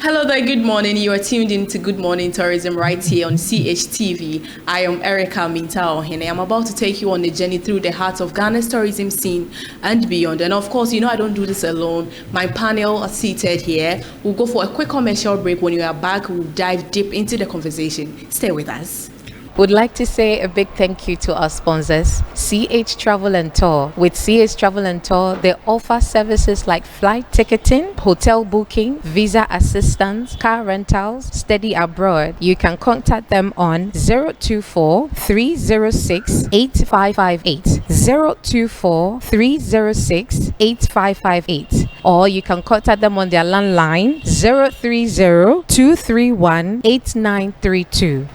Hello there, good morning. You are tuned in to Good Morning Tourism right here on CHTV. I am Erica Minta-Ohene. I'm about to take you on a journey through the heart of Ghana's tourism scene and beyond. And of course, I don't do this alone. My panel are seated here. We'll go for a quick commercial break. When you are back, we'll dive deep into the conversation. Stay with us. Would like to say a big thank you to our sponsors, CH Travel and Tour. With CH Travel and Tour, they offer services like flight ticketing, hotel booking, visa assistance, car rentals, study abroad. You can contact them on 024-306-8558, 024-306-8558, or you can contact them on their landline 030-231-8932,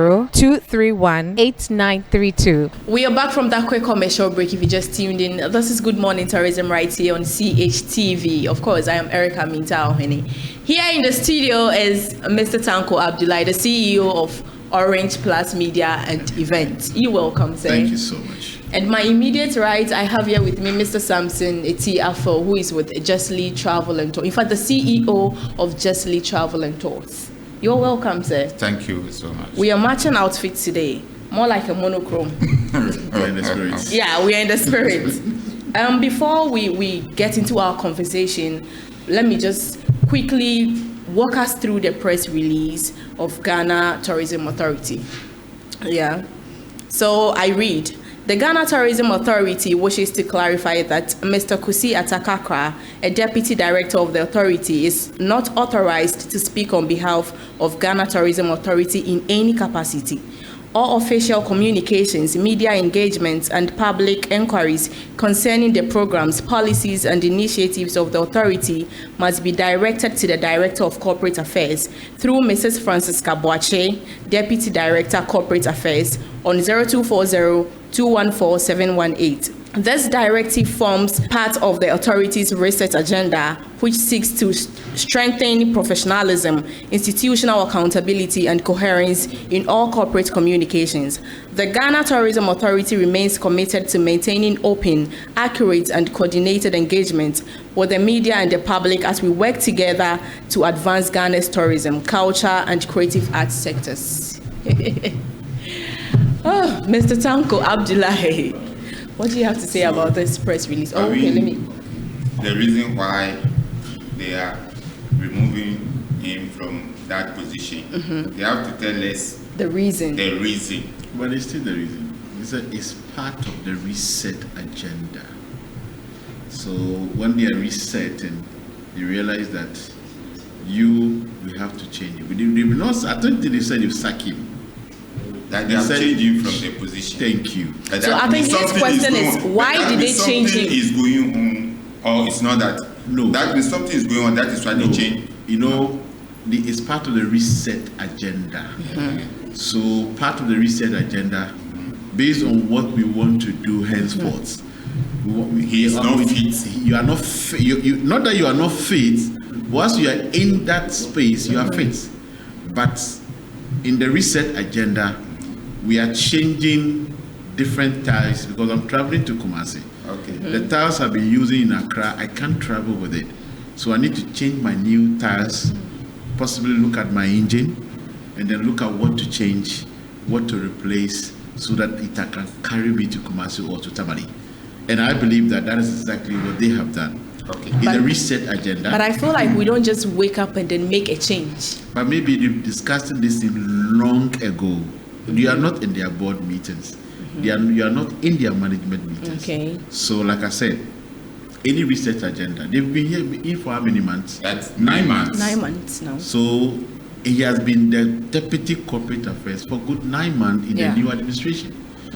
030-231-8932. We are back from that quick commercial break. If you just tuned in, this is Good Morning Tourism right here on CHTV. Of course, I am Erica Minta-Ohene. Here in the studio is Mr. Tranquil Abdullahi, the CEO of Orange Plus Media and Events. You're welcome, sir. Thank you so much. And my immediate right, I have here with me Mr. Samson Eti Afo, who is with Justly Travel and Tour. In fact, the CEO of Justly Travel and Tours. You're welcome, sir. Thank you so much. We are matching outfits today, more like a monochrome. We're in the spirit. Yeah, we are in the spirit. Before we get into our conversation, let me just quickly walk us through the press release of Ghana Tourism Authority. Yeah. So I read. The Ghana Tourism Authority wishes to clarify that Mr. Kusi Atakakra, a deputy director of the authority, is not authorized to speak on behalf of Ghana Tourism Authority in any capacity. All official communications, media engagements, and public inquiries concerning the programs, policies, and initiatives of the authority must be directed to the Director of Corporate Affairs through Mrs. Francisca Boache, Deputy Director, Corporate Affairs, on 0240-214-718. This directive forms part of the authority's research agenda, which seeks to strengthen professionalism, institutional accountability, and coherence in all corporate communications. The Ghana Tourism Authority remains committed to maintaining open, accurate, and coordinated engagement with the media and the public as we work together to advance Ghana's tourism, culture, and creative arts sectors. Oh, Mr. Tranquil Abdullahi, what do you have to say about this press release? The reason why they are removing him from that position, they have to tell us the reason. But it's still the reason. It's part of the reset agenda. So when they are resetting, they realize that we have to change it. I don't think they said you sack him. That they have changed him from the position. Thank you. So I think his question is, why did they change him? Something is going on, or it's not that. No. That means something is going on. That is why they changed. It's part of the reset agenda. So part of the reset agenda, based on what we want to do henceforth. He is not fit. You are not fit. Not that you are not fit. Once you are in that space, you are fit. But in the reset agenda, we are changing different tiles because I'm traveling to Kumasi. Okay. The tiles I've been using in Accra, I can't travel with it. So I need to change my new tiles, possibly look at my engine, and then look at what to change, what to replace, so that it can carry me to Kumasi or to Tamale. And I believe that is exactly what they have done. Okay. In the reset agenda. But I feel like we don't just wake up and then make a change. But maybe they've discussed this long ago. You are not in their board meetings. You are not in their management meetings. Okay. So like I said, any research agenda, they've been here for how many months? That's 9 months. 9 months now. So he has been the Deputy Corporate Affairs for good 9 months in the new administration.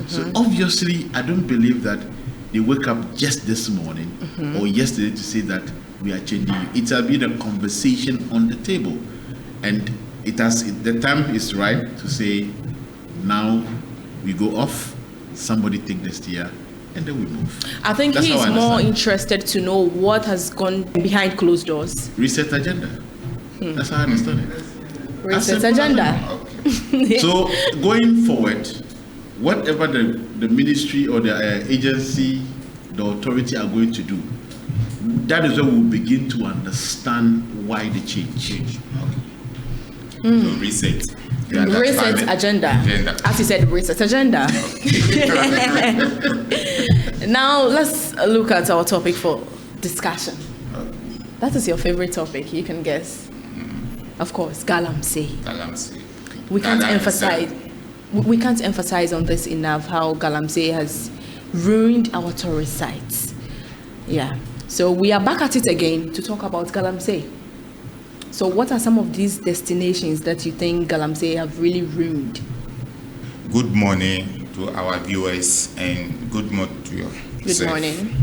So obviously, I don't believe that they wake up just this morning or yesterday to say that we are changing. It has been a conversation on the table. And the time is right to say, now we go off, somebody take the steer, and then we move. I think he's more interested to know what has gone behind closed doors. Reset agenda. That's how I understand it. Reset agenda. Okay. So going forward, whatever the ministry or the agency, the authority are going to do, that is where we'll begin to understand why the change. So reset. Yeah, reset agenda. As you said, reset agenda. Now let's look at our topic for discussion. That is your favorite topic, you can guess. Of course, galamsey. We can't emphasize on this enough how galamsey has ruined our tourist sites. Yeah. So we are back at it again to talk about galamsey. So what are some of these destinations that you think galamsey have really ruined? Good morning to our viewers and good morning to you. Good morning.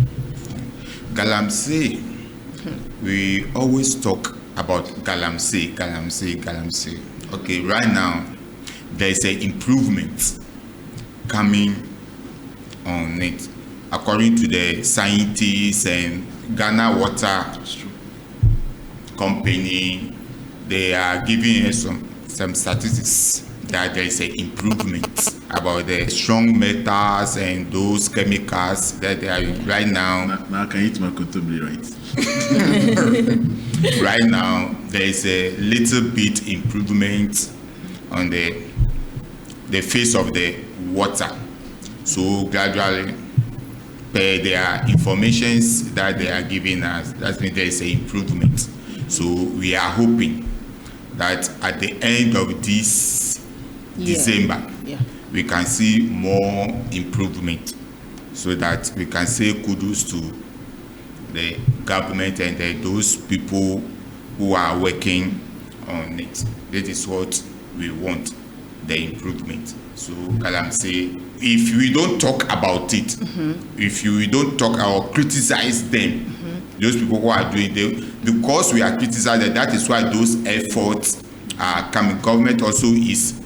Galamsey, we always talk about galamsey. Okay, right now there's an improvement coming on it. According to the scientists and Ghana Water Company, they are giving us some statistics that there is an improvement about the strong metals and those chemicals that they are right now. Now I can eat my contemporary, right? Right now, there is a little bit improvement on the face of the water. So gradually, per their informations that they are giving us, that means there is an improvement. So we are hoping that at the end of this December, we can see more improvement, so that we can say kudos to the government and those people who are working on it. That is what we want, the improvement. So galamsey, if we don't talk about it, if we don't talk or criticize them, those people who are doing them, because we are criticizing, that is why those efforts are coming. Government also is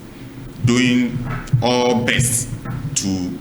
doing all best to,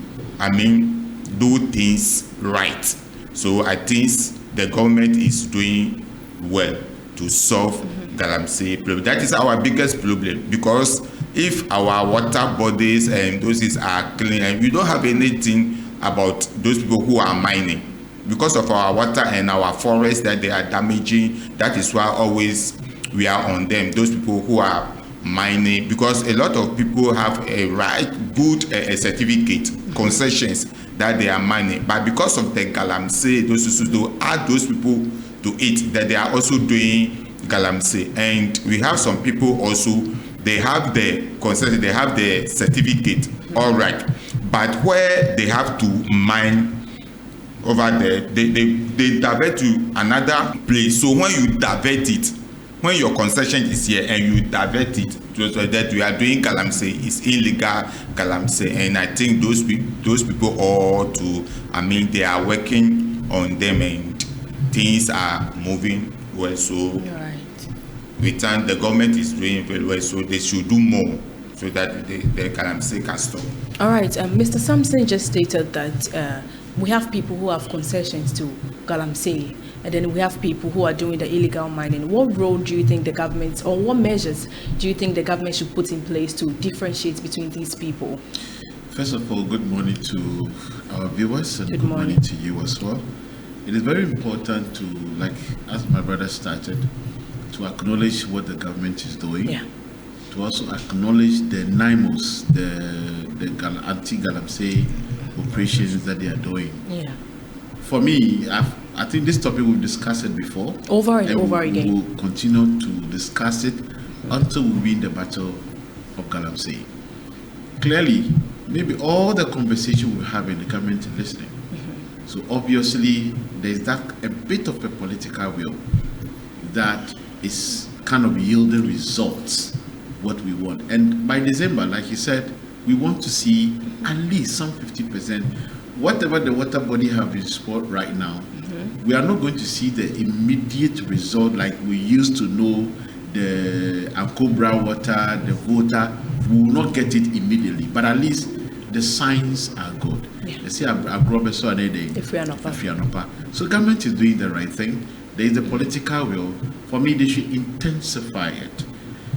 do things right. So I think the government is doing well to solve galamsey problem. That is our biggest problem, because if our water bodies and those are clean, and we don't have anything about those people who are mining, because of our water and our forests that they are damaging. That is why always we are on them, those people who are mining, because a lot of people have a good certificate, concessions that they are mining, but because of the galamsey, those who add those people to it, that they are also doing galamsey. And we have some people also, they have the concession, they have the certificate, all right, but where they have to mine over there, they divert to another place. So when you divert it, when your concession is here and you divert it, so that we are doing galamsey, it's illegal galamsey. And I think those people ought to, they are working on them and things are moving well. So we think the government is doing very well, so they should do more so that the galamsey can stop. All right, Mr. Sampson just stated that we have people who have concessions to galamsey, and then we have people who are doing the illegal mining. What role do you think the government, or what measures do you think the government should put in place to differentiate between these people? First of all, good morning to our viewers, and good morning to you as well. It is very important to, like as my brother started, to acknowledge what the government is doing, to also acknowledge the NIMOS, the anti-galamsey operations that they are doing. For me, I think this topic we've discussed it before. Over and over again. We will continue to discuss it until we win the battle of galamsey. Clearly, maybe all the conversation we have in the government is listening. So obviously, there's that a bit of a political will that is kind of yielding results, what we want. And by December, like you said, we want to see at least some 50%. Whatever the water body have in sport right now, we are not going to see the immediate result like we used to know the Ankobra water, the water. We will not get it immediately, but at least the signs are good. Let's say so government is doing the right thing. There is the political will. For me, they should intensify it.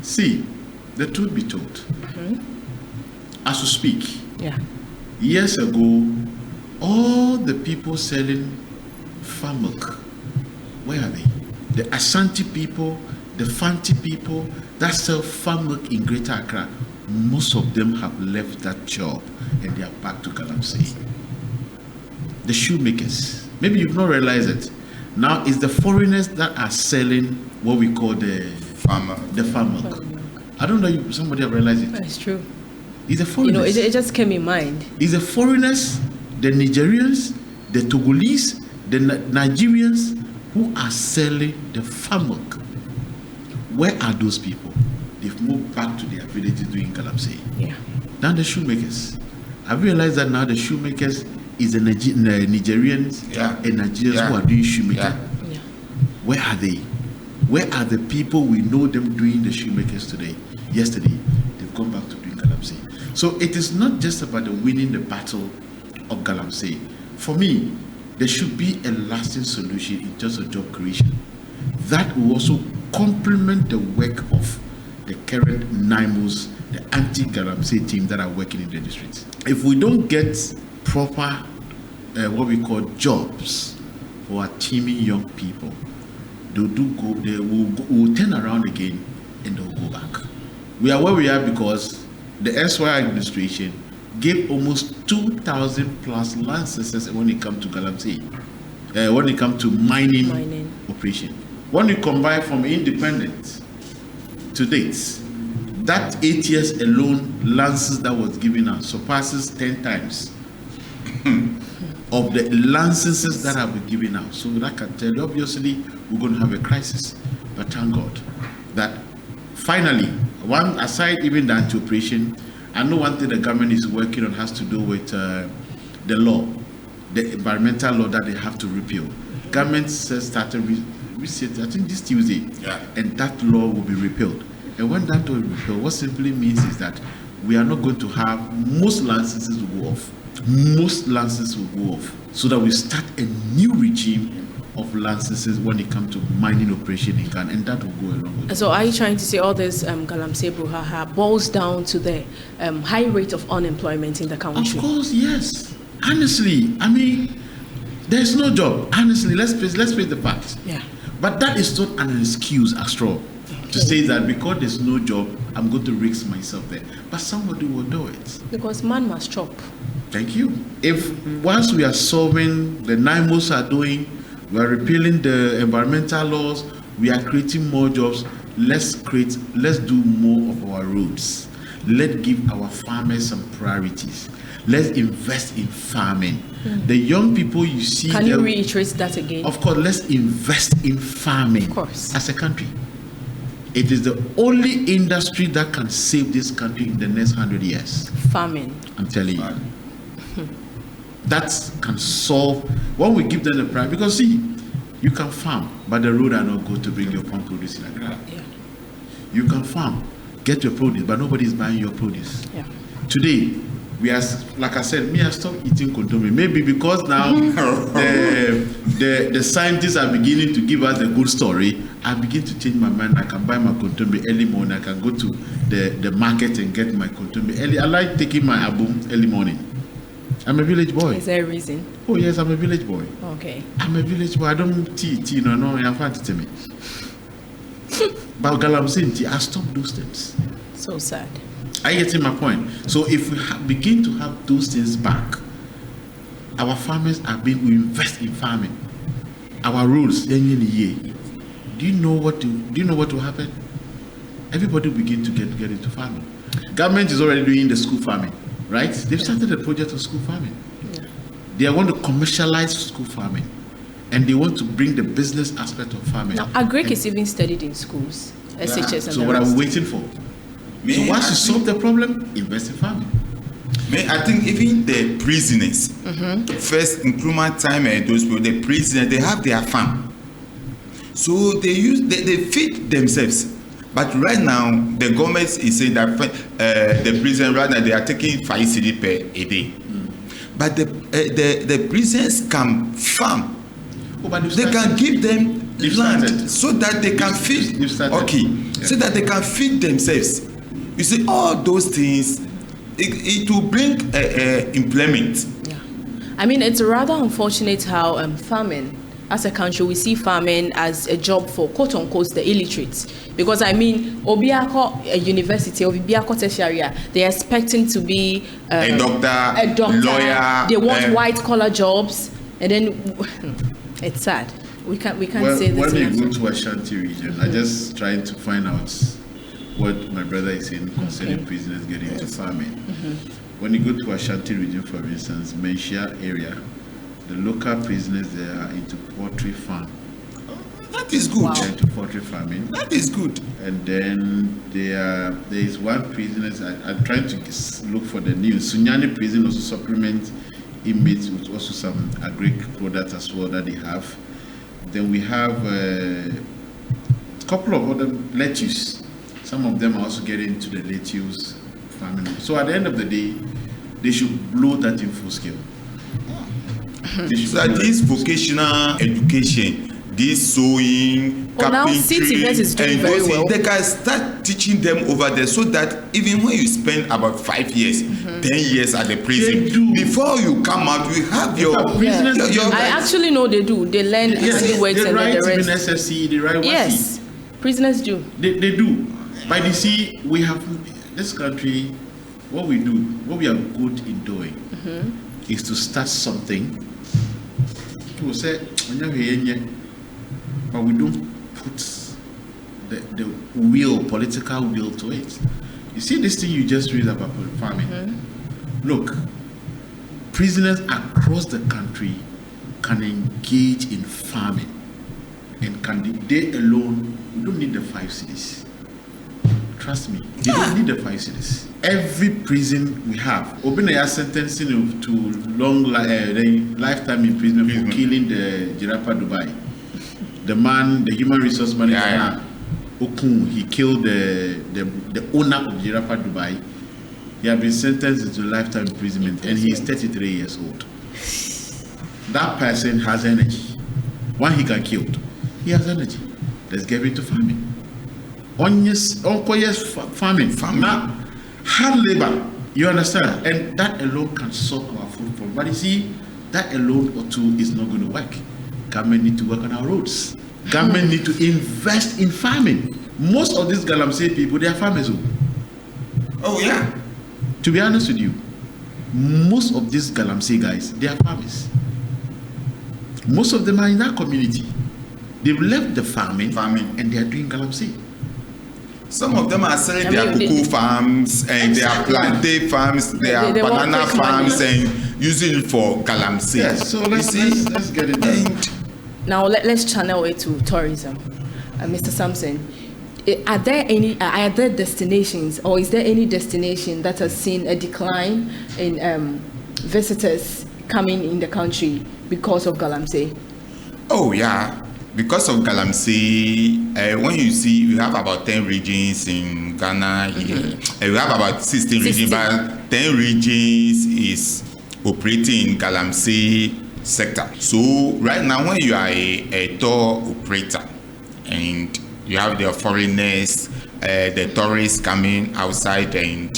See, the truth be told, as we speak, years ago, all the people selling farm milk Where are they? The Ashanti people, the Fanti people that sell farm milk in Greater Accra, most of them have left that job and they are back to Galamsey. The shoemakers, maybe you've not realized it. Now it's the foreigners that are selling what we call the farm milk. I don't know if somebody have realized it. That's true. It's the foreigners. It just came in mind. It's the foreigners, the Nigerians, the Togolese, the Nigerians who are selling the farm milk. Where are those people? They've moved back to their villages doing Galamsey. Yeah. Now the shoemakers. I've realized that now the shoemakers is the Nigerians and Nigerians who are doing shoemaking. Yeah. Where are they? Where are the people we know them doing the shoemakers today? Yesterday, they've gone back to doing Galamsey. So it is not just about the winning the battle of Galamsey. For me, there should be a lasting solution in terms of job creation that will also complement the work of the current NIMOs, the anti-Galamsey team that are working in the districts. If we don't get proper what we call jobs for our teaming young people, they will turn around again and they will go back. We are where we are because the SY administration gave almost 2,000 plus licenses when it comes to Galamsey, when it comes to mining operation. When you combine from independent to date, that 8 years alone, licenses that was given out surpasses 10 times of the licenses that have been given out. So that can tell you, obviously, we're going to have a crisis. But thank God that finally, one aside even the anti-operation, I know one thing the government is working on has to do with the law, the environmental law that they have to repeal. Government says started I think this Tuesday, and that law will be repealed. And when that law is repealed, what simply means is that we are not going to have most licenses will go off. Most licenses will go off, so that we start a new regime of licenses when it comes to mining operation in Ghana, and that will go along with it. So are you trying to say all this Galamsey brouhaha boils down to the high rate of unemployment in the country? Of course, yes. Honestly, I mean, there's no job. Honestly, let's face the facts. Yeah. But that is not an excuse after all to say that because there's no job, I'm going to risk myself there. But somebody will do it. Because man must chop. Thank you. If once we are solving the NIMOs are doing, we are repealing the environmental laws, we are creating more jobs, let's do more of our roads. Let's give our farmers some priorities. Let's invest in farming. The young people you see. Can you reiterate that again? Of course, let's invest in farming. Of course. As a country. It is the only industry that can save this country in the next 100 years. Farming. I'm telling you. That can solve, when we give them the price, because see, you can farm, but the road are not good to bring your farm produce in Accra. Yeah. You can farm, get your produce, but nobody is buying your produce. Yeah. Today, we are, like I said, I stopped eating kontomire. Maybe because now the scientists are beginning to give us a good story. I begin to change my mind. I can buy my kontomire early morning. I can go to the market and get my kontomire early. I like taking my abum early morning. I'm a village boy. Is there a reason? Oh yes, I'm a village boy. Okay. I'm a village boy. I don't tea, no, I'm fine to tell me. But Galamsey, I stopped those things. So sad. I get in my point. So if we begin to have those things back, our farmers we invest in farming. Our rules, do you know what will happen? Everybody will begin to get into farming. Government is already doing the school farming, right? They've started a project of school farming. Yeah. They want to commercialize school farming, and they want to bring the business aspect of farming. Now, agric is even studied in schools, SHS and so what are we waiting for? So once you solve the problem, invest in farming. I think even the prisoners, first increment time and those people, the prisoners, they have their farm. So they feed themselves. But right now, the government is saying that the prison right now they are taking 5 cedi per a day. But the prisoners can farm. They can give them land so that they can feed. So that they can feed themselves. You see, all those things, it will bring employment. Yeah, I mean, it's rather unfortunate how farming as a country, we see farming as a job for quote unquote the illiterate. Because I mean, Obiako university, Obiako tertiary, they're expecting to be a doctor, lawyer. They want white collar jobs, and then it's sad. We can't say this. When we go to Ashanti region, I just trying to find out what my brother is saying concerning prisoners getting into farming. When you go to Ashanti region, for instance, Menchia area, the local prisoners they are into poultry farm. That is good. They're into poultry farming. That is good. And then there is one prisoner. I'm trying to look for the news. Sunyani prison also supplement inmates with also some agric products as well that they have. Then we have a couple of other lettuce. Some of them are also getting into the lettuce farming. So at the end of the day, they should blow that in full scale. So this vocational education, this sewing, carpentry, and those, they can start teaching them over there so that even when you spend about 5 years, 10 years at the prison, before you come out, you have your prisoners. I actually know they do. They learn and works and write the rest. SSC, they write Yes, prisoners do. They do. But you see, we have this country. What we do, what we are good in doing, is to start something. People say, but we don't put the political will to it. You see this thing you just read about farming. Look, prisoners across the country can engage in farming, and they alone, we don't need the 5 cities. Trust me, they don't need the 5 cities. Every prison we have, Obenaya sentencing to lifetime imprisonment for killing the Giraffe Dubai. The man, the human resource manager, Okun, he killed the owner of Giraffe Dubai. He has been sentenced to lifetime imprisonment, and he is 33 years old. That person has energy. When he got killed, he has energy. Let's get into farming. Farming. Now, hard labor, you understand? And that alone can solve our food problem. But you see, that alone or two is not going to work. Government need to work on our roads. Government need to invest in farming. Most of these Galamsey people, they are farmers. Oh yeah. To be honest with you, most of these Galamsey guys, they are farmers. Most of them are in that community. They've left the farming and they are doing Galamsey. Some of them are selling their cocoa farms and their plantain farms, their banana farms, and using it for galamsey. Yes, so let's get it done. Now let's channel it to tourism. Mr. Sampson, are there destinations, or is there any destination that has seen a decline in visitors coming in the country because of galamsey? Oh yeah. Because of galamsey, when you see, we have about 10 regions in Ghana. We have about 16 regions, but 10 regions is operating in galamsey sector. So right now, when you are a tour operator and you have the foreigners, the tourists coming outside, and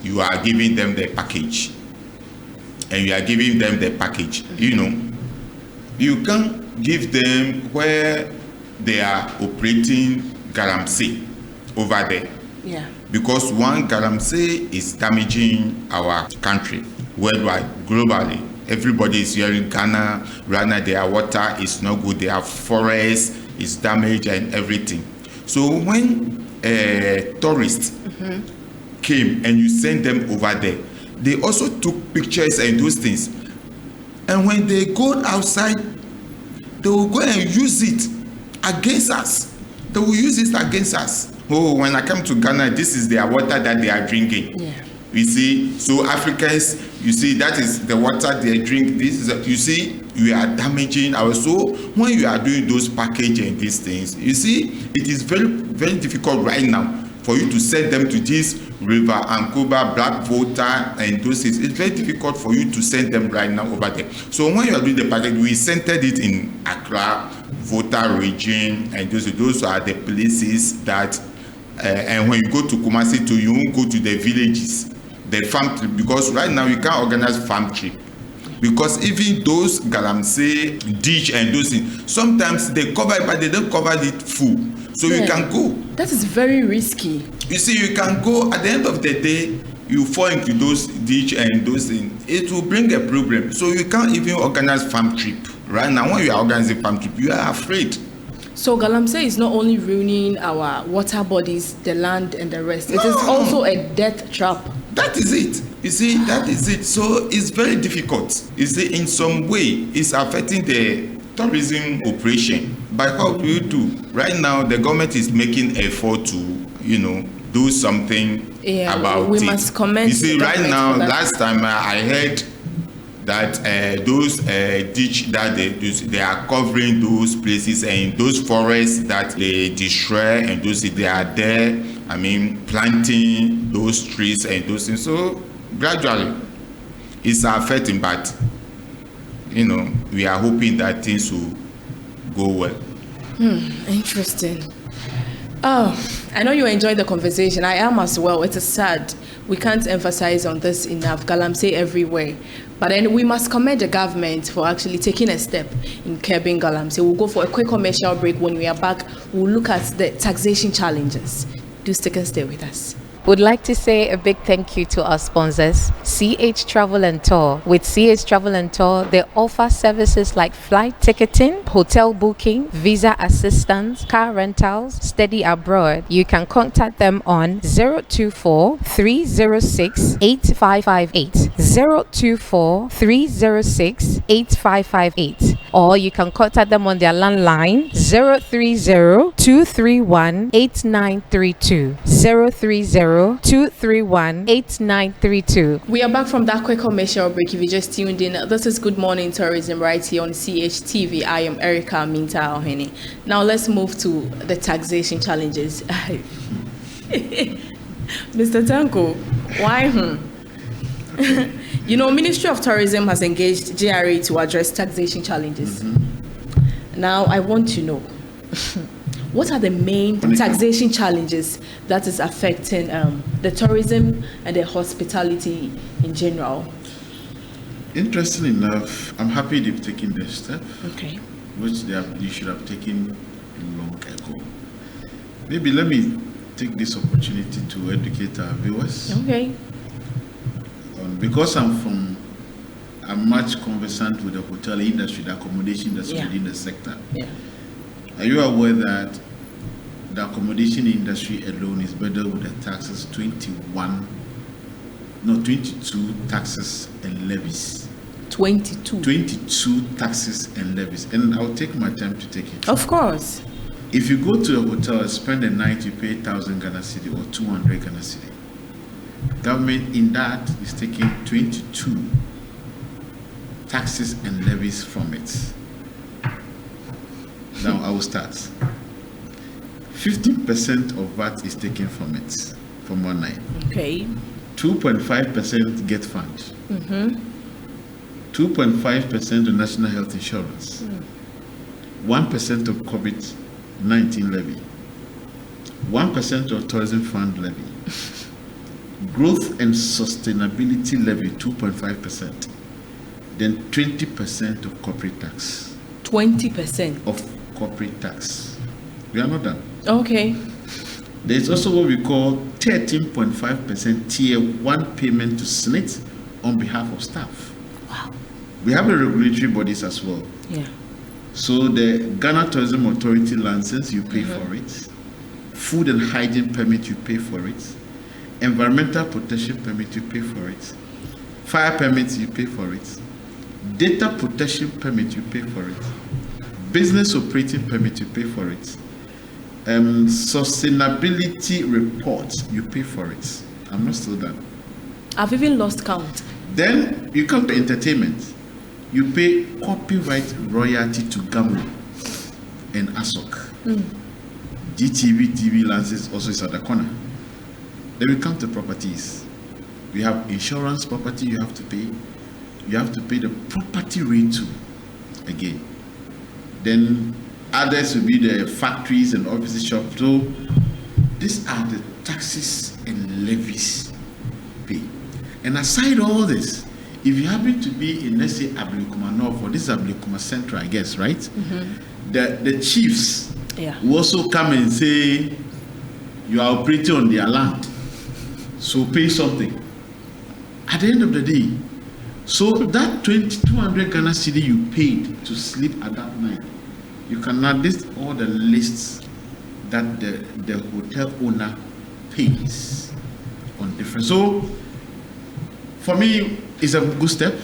you are giving them the package, you can give them where they are operating galamsey over there. Yeah. Because one galamsey is damaging our country worldwide, globally. Everybody is hearing Ghana, right now their water is not good, their forest is damaged and everything. So when tourists came and you send them over there, they also took pictures and those things. And when they go outside, they will go and use it against us. They will use it against us. Oh, when I come to Ghana, this is their water that they are drinking. Yeah. You see, so Africans, you see, that is the water they drink. This is, you see, we are damaging our soul. When you are doing those packaging and these things, you see, it is very, very difficult right now for you to send them to this river, Ankoba, Black Volta, and those things. It's very difficult for you to send them right now over there. So when you are doing the package, we centered it in Accra, Volta region, and those are the places that, and when you go to Kumasi too, you won't go to the villages, the farm trip, because right now you can't organize farm trip. because even those galamsey dish and those things, sometimes they cover it, but they don't cover it full. So you can go. That is very risky. You see, you can go, at the end of the day, you fall into those ditch and those things. It will bring a problem. So you can't even organize farm trip. Right now, when you are organizing farm trip, you are afraid. So galamsey is not only ruining our water bodies, the land and the rest. It is also a death trap. That is it. You see, that is it. So it's very difficult. You see, in some way, it's affecting the tourism operation. But what will you do? Right now, the government is making effort to, do something about it. We must commend. You see, right now, last time I heard that those ditch that they are covering those places and those forests that they destroy, and those they are there, planting those trees and those things. So gradually it's affecting, but we are hoping that things will go well. Interesting. Oh, I know you enjoyed the conversation. I am as well. It is sad. We can't emphasize on this enough. Galamsey everywhere. But then we must commend the government for actually taking a step in curbing galamsey. We'll go for a quick commercial break. When we are back, we'll look at the taxation challenges. Do stick and stay with us. Would like to say a big thank you to our sponsors, CH Travel and Tour. With CH Travel and Tour, they offer services like flight ticketing, hotel booking, visa assistance, car rentals, study abroad. You can contact them on 024-306-8558, 024-306-8558, or you can contact them on their landline 030-231-8932, 030-231-8932. We are back from that quick commercial break. If you just tuned in, this is Good Morning Tourism right here on CHTV. I am Erica Minta Ohene. Now let's move to the taxation challenges. Mr. Tanko, why? Ministry of Tourism has engaged GRA to address taxation challenges. Now I want to know, what are the main taxation challenges that is affecting the tourism and the hospitality in general? Interesting enough, I'm happy they've taken this step, which they should have taken long ago. Maybe let me take this opportunity to educate our viewers. Okay. Because I'm much conversant with the hotel industry, the accommodation industry within the sector. Yeah. Are you aware that the accommodation industry alone is better with the taxes 22 taxes and levies? 22 taxes and levies. And I'll take my time to take it. Of course. If you go to a hotel and spend a night, you pay 1,000 Ghana Cedi or 200 Ghana Cedi. Government in that is taking 22 taxes and levies from it. Now I will start. 15% of VAT is taken from it, from one night. Okay. 2.5% get fund. 2.5% of national health insurance. 1% of COVID-19 levy. 1% of tourism fund levy. Growth and sustainability levy 2.5%. Then 20% of corporate tax. 20% of corporate tax. We are not done. Okay. There's also what we call 13.5% tier 1 payment to SNIT on behalf of staff. Wow. We have a regulatory bodies as well. Yeah. So the Ghana Tourism Authority license, you pay for it. Food and hygiene permit, you pay for it. Environmental protection permit, you pay for it. Fire permits, you pay for it. Data protection permit, you pay for it. Business operating permit, you pay for it. Sustainability report, you pay for it. I'm not still done. I've even lost count. Then you come to entertainment. You pay copyright royalty to Gamu and ASOC. GTV TV license also is at the corner. Then we come to properties. We have insurance property you have to pay. You have to pay the property rate too, again. Then others will be the factories and office shops. So these are the taxes and levies paid. And aside all this, if you happen to be in, let's say, Ablekuma North, or this is Ablekuma Central, I guess, right? The chiefs will also come and say, you are operating on their land, so pay something. At the end of the day, so that 200 Ghana cedi you paid to sleep at that night, you can now list all the lists that the hotel owner pays on different. So for me, it's a good step.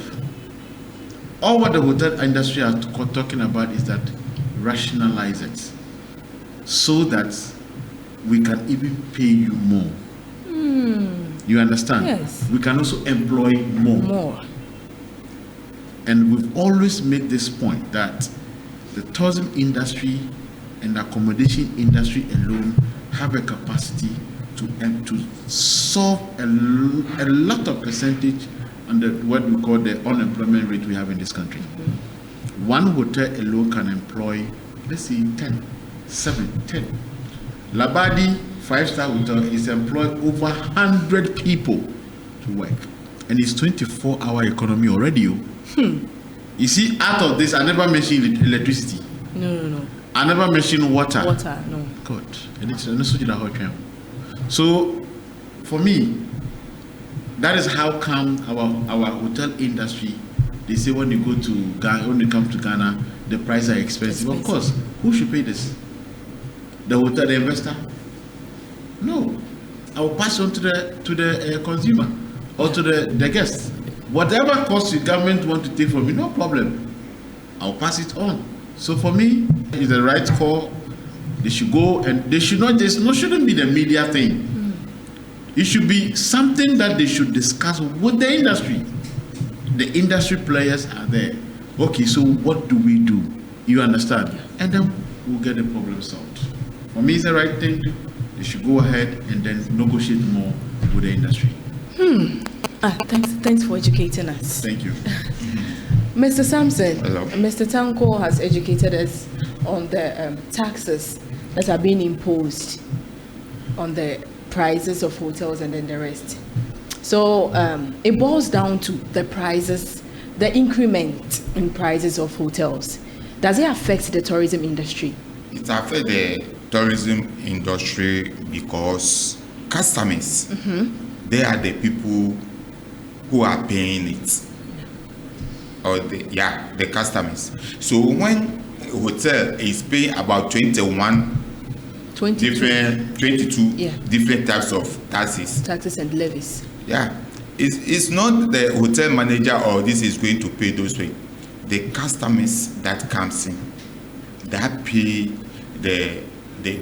All what the hotel industry are talking about is that rationalize it so that we can even pay you more. You understand? Yes. We can also employ more. And we've always made this point that the tourism industry and the accommodation industry alone have a capacity to solve a lot of percentage on the what we call the unemployment rate we have in this country. One hotel alone can employ, let's say, 10. Labadi 5-star hotel is employed over 100 people to work, and it's 24-hour economy already. You see, out of this, I never mentioned electricity. No. I never mentioned water. No. God, and it's so for me, that is how come our hotel industry. They say when you go to Ghana, when you come to Ghana, the prices are expensive. Of course, who should pay this? The hotel, the investor? No, I will pass on to the consumer or to the guest. Whatever cost the government want to take from me, no problem. I'll pass it on. So for me, it's the right call. They should go, and they should not just shouldn't be the media thing. It should be something that they should discuss with the industry. The industry players are there. Okay, so what do we do? You understand? And then we'll get the problem solved. For me, it's the right thing. They should go ahead and then negotiate more with the industry. Thanks for educating us. Thank you. Mr. Sampson, Hello. Mr. Tanko has educated us on the taxes that are being imposed on the prices of hotels and then the rest. So it boils down to the prices, the increment in prices of hotels. Does it affect the tourism industry? It affects the tourism industry because customers, they are the people who are paying it. Or the customers. So when a hotel is paying about 22 different types of taxes and levies. It's not the hotel manager or this is going to pay those things. The customers that comes in that pay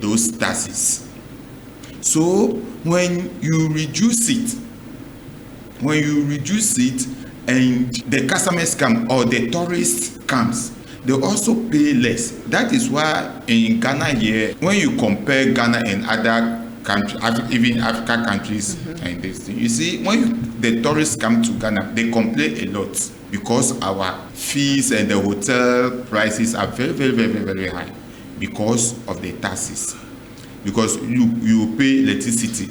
those taxes. So when you reduce it and the customers come or the tourists comes, they also pay less. That is why in Ghana here, when you compare Ghana and other countries, even African countries, and this thing, you see, when the tourists come to Ghana, they complain a lot because our fees and the hotel prices are very, very, very, very high because of the taxes. Because you pay electricity,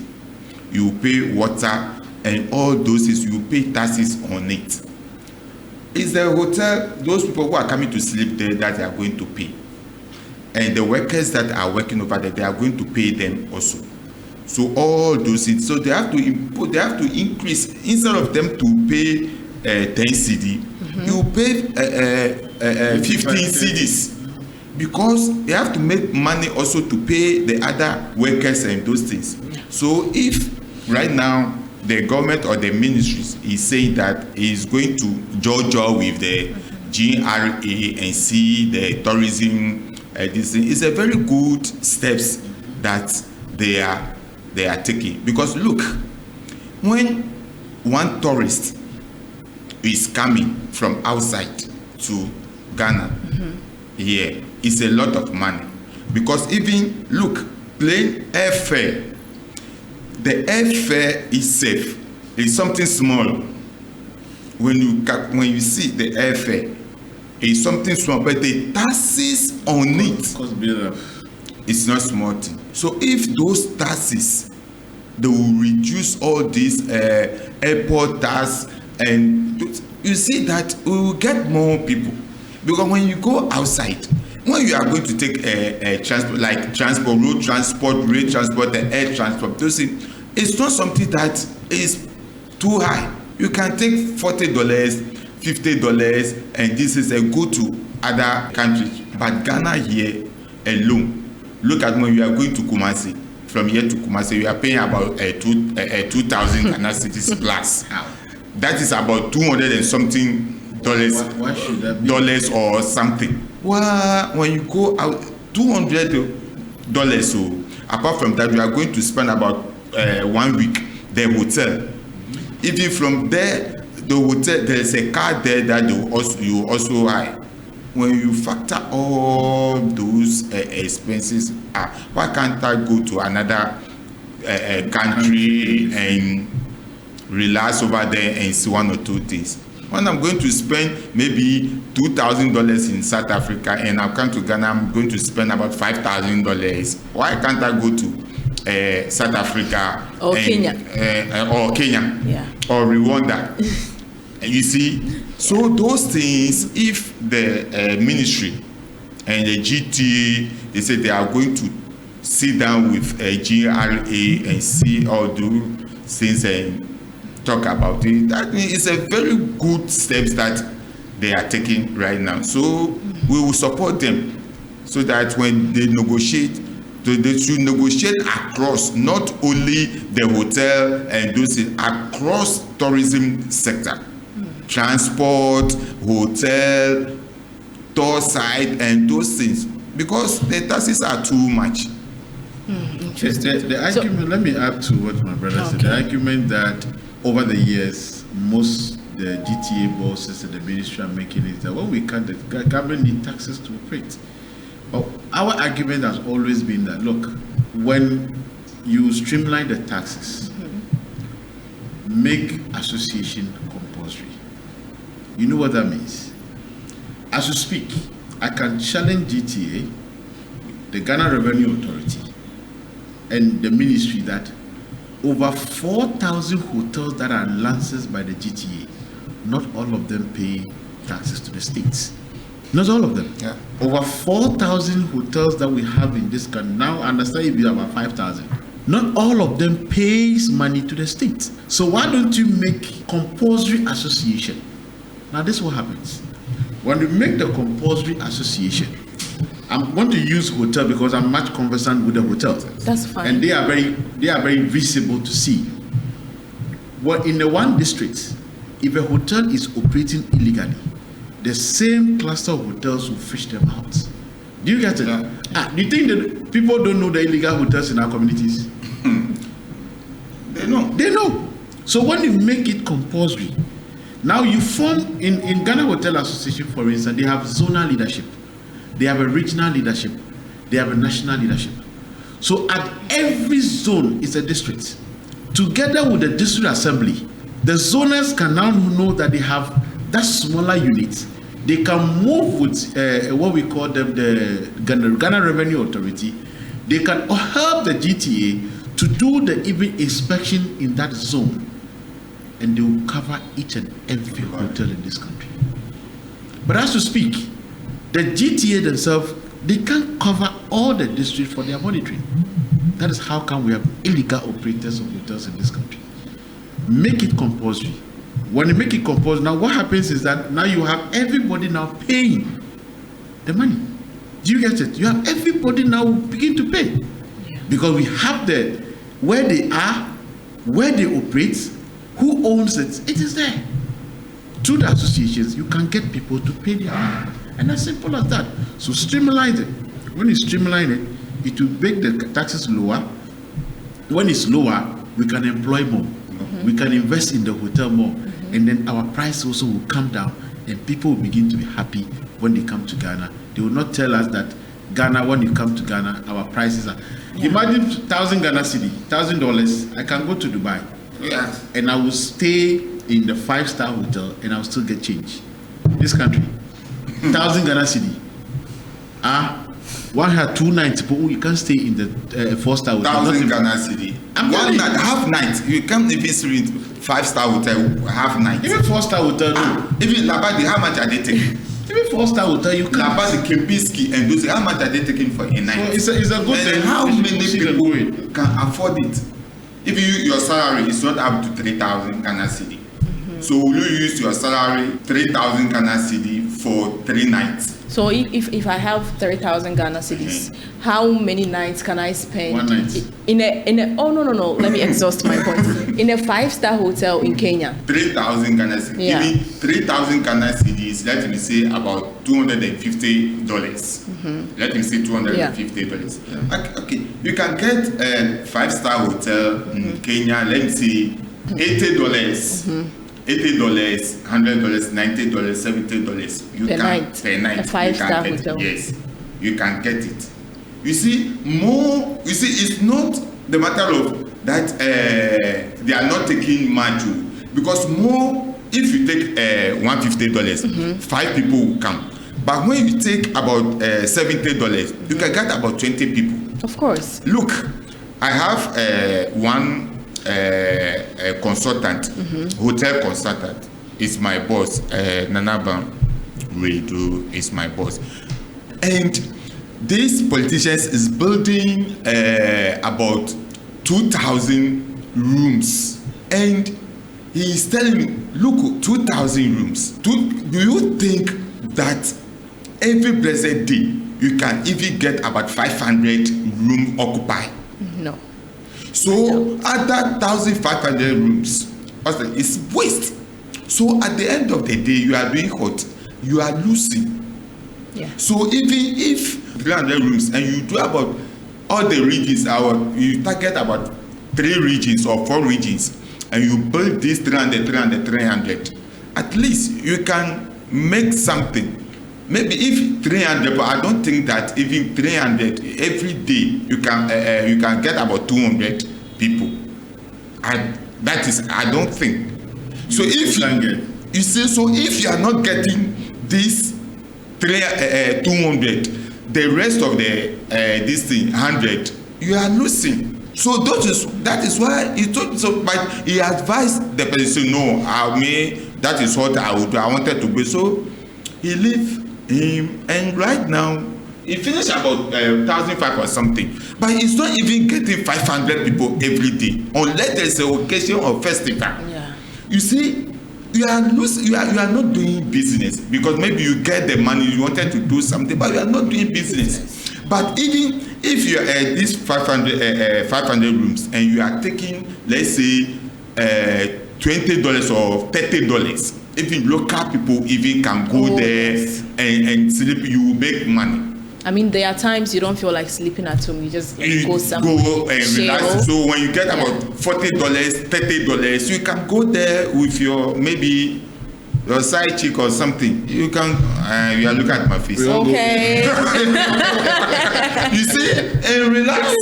you pay water, and all those things, you pay taxes on it. It's the hotel, those people who are coming to sleep there that they are going to pay. And the workers that are working over there, they are going to pay them also. So all those things, so they have to increase, instead of them to pay 10 cedi, you pay 15 cedis. Because they have to make money also to pay the other workers and those things. So if right now, the government or the ministries is saying that is going to judge with the GRA and see the tourism. This thing is a very good steps that they are taking. Because look, when one tourist is coming from outside to Ghana, here it's a lot of money. Because even look, plane airfare. The airfare itself is something small. When you see the airfare, it's something small, but the taxes on it, it's not small thing. So if those taxes, they will reduce all these airport tax, and you see that we will get more people. Because when you go outside, when you are going to take a transport, like transport, road transport, rail transport, air transport, those things, it's not something that is too high. You can take $40, $50, and this is a go to other countries. But Ghana here alone, look at when you are going to Kumasi. From here to Kumasi, you are paying about 2,000 Ghana cedis plus. That is about 200 and something dollars. Why should that be? Dollars or something. Well, when you go out, $200. So apart from that, you are going to spend about 1 week. The hotel. Even from there, the hotel, there is a car there that you also hire. When you factor all those expenses, why can't I go to another country and relax over there and see 1 or 2 days? When I'm going to spend maybe $2,000 in South Africa and I come to Ghana, I'm going to spend about $5,000. Why can't I go to South Africa or Kenya, yeah, or Rwanda? You see, so those things, if the ministry and the GT, they say they are going to sit down with a GRA and see all those things and talk about it, that is a very good steps that they are taking right now. So we will support them so that when they negotiate, they should negotiate across, not only the hotel and those things, across tourism sector, transport, hotel, tour site, and those things, because the taxes are too much. The argument, let me add to what my brother said. The argument that over the years, most the GTA bosses and the ministry are making is that when we cut, the government need taxes to operate. But our argument has always been that, look, when you streamline the taxes, make association compulsory. You know what that means? As you speak, I can challenge GTA, the Ghana Revenue Authority, and the ministry that over 4,000 hotels that are licensed by the GTA, not all of them pay taxes to the states. Not all of them. Yeah. Over 4,000 hotels that we have in this country, now I understand if you have about 5,000. Not all of them pays money to the state. So why don't you make compulsory association? Now this is what happens. When we make the compulsory association, I'm going to use hotel because I'm much conversant with the hotels. That's fine. And they are very visible to see. Well, in the one district, if a hotel is operating illegally, the same cluster of hotels will fish them out. Do you get it? Yeah. Do you think that people don't know the illegal hotels in our communities? They know. They know. So when you make it compulsory, now you form, in Ghana Hotel Association, for instance, they have zonal leadership. They have a regional leadership. They have a national leadership. So at every zone is a district. Together with the district assembly, the zoners can now know that they have that smaller unit. They can move with what we call them the Ghana Revenue Authority. They can help the GTA to do the even inspection in that zone, and they will cover each and every hotel in this country. But as we speak, the GTA themselves, they can't cover all the districts for their monitoring. That is how come we have illegal operators of hotels in this country. Make it compulsory. When you make it compulsory, now what happens is that now you have everybody now paying the money. Do you get it? You have everybody now begin to pay. Because we have the, where they are, where they operate, who owns it, it is there. Through the associations, you can get people to pay their money. And as simple as that. So streamline it. When you streamline it, it will make the taxes lower. When it's lower, we can employ more. We can invest in the hotel more. And then our price also will come down, and people will begin to be happy when they come to Ghana. They will not tell us that Ghana, when you come to Ghana, our prices are. Imagine 1,000 Ghana cedi, $1,000. I can go to Dubai. Yeah. And I will stay in the 5-star hotel and I'll still get change. This country, 1,000 Ghana cedi. One had 2 nights, but you can't stay in the 4-star hotel. 1,000 Ghana cedi. one night, half night. You can't even sleep 5-star hotel half night. Even 4-star hotel, no. Even Labadi, how much are they taking? Even 4-star hotel, you can't. Labadi, Kempinski, and those, how much are they taking for a night? So it's a good thing. How many people can afford it? If your salary is not up to 3,000 Ghana cedi, so will you use your salary 3,000 Ghana cedi for 3 nights? So if I have 3,000 Ghana cedis, how many nights can I spend? 1 night. In a oh no, let me exhaust my point. In a 5-star hotel in Kenya. 3,000 Ghana cedis. Yeah. Even 3,000 Ghana cedis, let me say about $250. Let me say $250. Yeah. Okay, you can get a 5-star hotel in Kenya, let me say $80. $80, $100, $90, $70. You Per can night. per night. A 5-star you can get hotel. it. Yes, you can get it. You see, it's not the matter of that they are not taking much, because more, if you take $150, 5 people will come. But when you take about $70, you can get about 20 people. Of course. Look, I have one consultant, hotel consultant, is my boss. Nanaban Redu is my boss, and this politicians is building about 2,000 rooms, and he is telling me, look, 2,000 rooms. Do you think that every blessed day you can even get about 500 room occupied? No. So other 1,500 rooms is waste. So at the end of the day, you are doing what? You are losing. Yeah. So even if 300 rooms and you do about all the regions, you target about 3 regions or 4 regions, and you build this 300, at least you can make something. Maybe if 300, but I don't think that even 300 every day you can get about 200 people. I don't think. So if you see, so if you are not getting this 200, the rest of the this thing 100, you are losing. So that is why he told. So, but he advised the person, no, that is what I would do. I wanted to go. So he leave him, and right now he finished about 1,500 or something, but he's not even getting 500 people every day unless there's an occasion or festival. Yeah. You see, you are losing. You are not doing business, because maybe you get the money, you wanted to do something, but you are not doing business. But even if you are these 500 rooms and you are taking, let's say, $20 or $30, even local people even can go there and sleep, you will make money. I mean, there are times you don't feel like sleeping at home. You just go somewhere. Go and relax. So when you get about $40, $30, you can go there with maybe your side chick or something. You can. You are looking at my face. Okay. You see, and relax.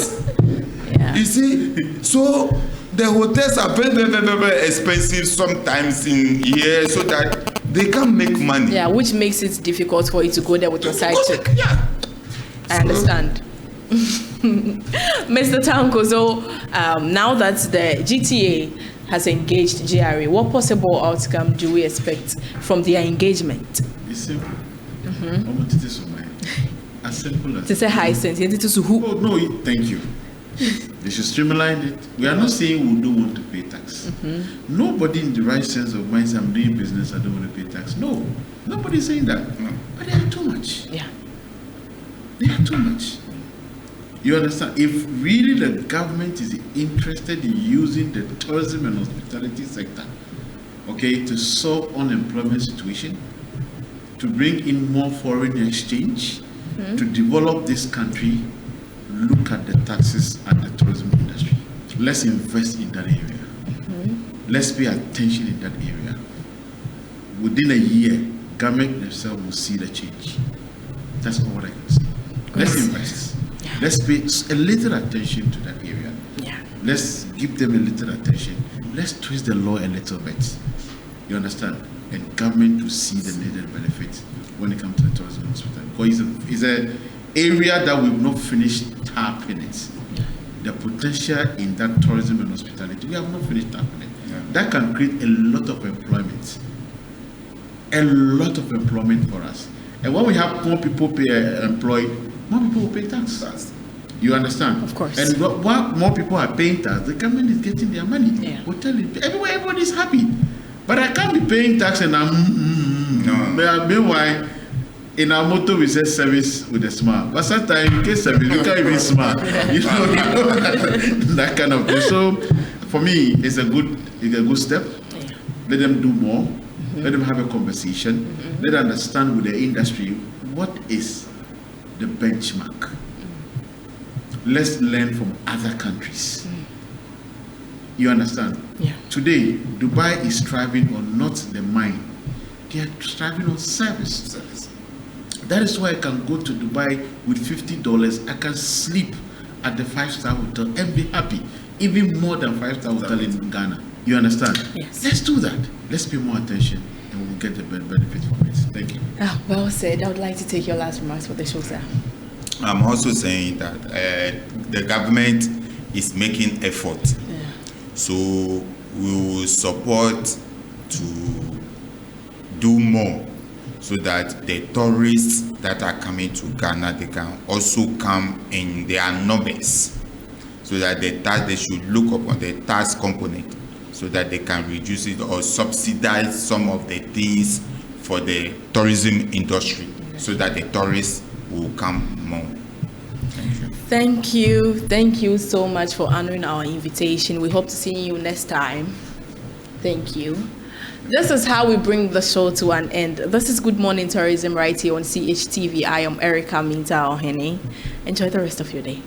Yeah. You see, so the hotels are very, very, very, very expensive sometimes in here, so that they can't make money. Yeah, which makes it difficult for you to go there with your side chick. Yeah. I understand. Mr. Tankozo, now that the GTA has engaged GRA, what possible outcome do we expect from their engagement? It's simple. As simple as To say high sense, oh, no, thank you. They should streamline it. We are not saying we don't want to pay tax. Nobody in the right sense of mind says, I'm doing business, I don't want to pay tax. No, nobody's saying that. No. But they are too much. Yeah. They are too much. You understand? If really the government is interested in using the tourism and hospitality sector, okay, to solve unemployment situation, to bring in more foreign exchange, to develop this country, look at the taxes at the tourism industry. Let's invest in that area. Let's pay attention in that area. Within a year, government themselves will see the change. That's all I can say. Let's invest. Yeah. Let's pay a little attention to that area. Yeah. Let's give them a little attention. Let's twist the law a little bit. You understand? And government to see the needed benefits when it comes to the tourism hospital. Because it's an area that we've not finished tapping it. the potential in that tourism and hospitality. We have not finished tapping it. That can create a lot of employment. A lot of employment for us. And when we have more people employed, more people will pay tax. You understand? Of course. And while more people are paying tax, the government is getting their money. Yeah. Everybody is happy. But I can't be paying tax and meanwhile, in our motto we say service with a smile. But sometimes you get service, you can't even smile. You know that kind of thing. So for me, it's a good step. Yeah. Let them do more. Let them have a conversation. Let them understand with the industry what is the benchmark. Let's learn from other countries. You understand? Yeah. Today, Dubai is striving on not the mind. They are striving on service. That is why I can go to Dubai with $50. I can sleep at the 5-star hotel and be happy. Even more than 5-star hotel in Ghana. You understand? Yes. Let's do that. Let's pay more attention and we'll get the benefit from it. Thank you. Well said. I would like to take your last remarks for the show, sir. I'm also saying that the government is making effort. Yeah. So we will support to do more so that the tourists that are coming to Ghana, they can also come in their numbers, so that they should look upon the tax component so that they can reduce it or subsidize some of the things for the tourism industry, so that the tourists will come more. Thank you. Thank you so much for honoring our invitation. We hope to see you next time. Thank you. This is how we bring the show to an end. This is Good Morning Tourism right here on CHTV. I am Erica Minta Ohene. Enjoy the rest of your day.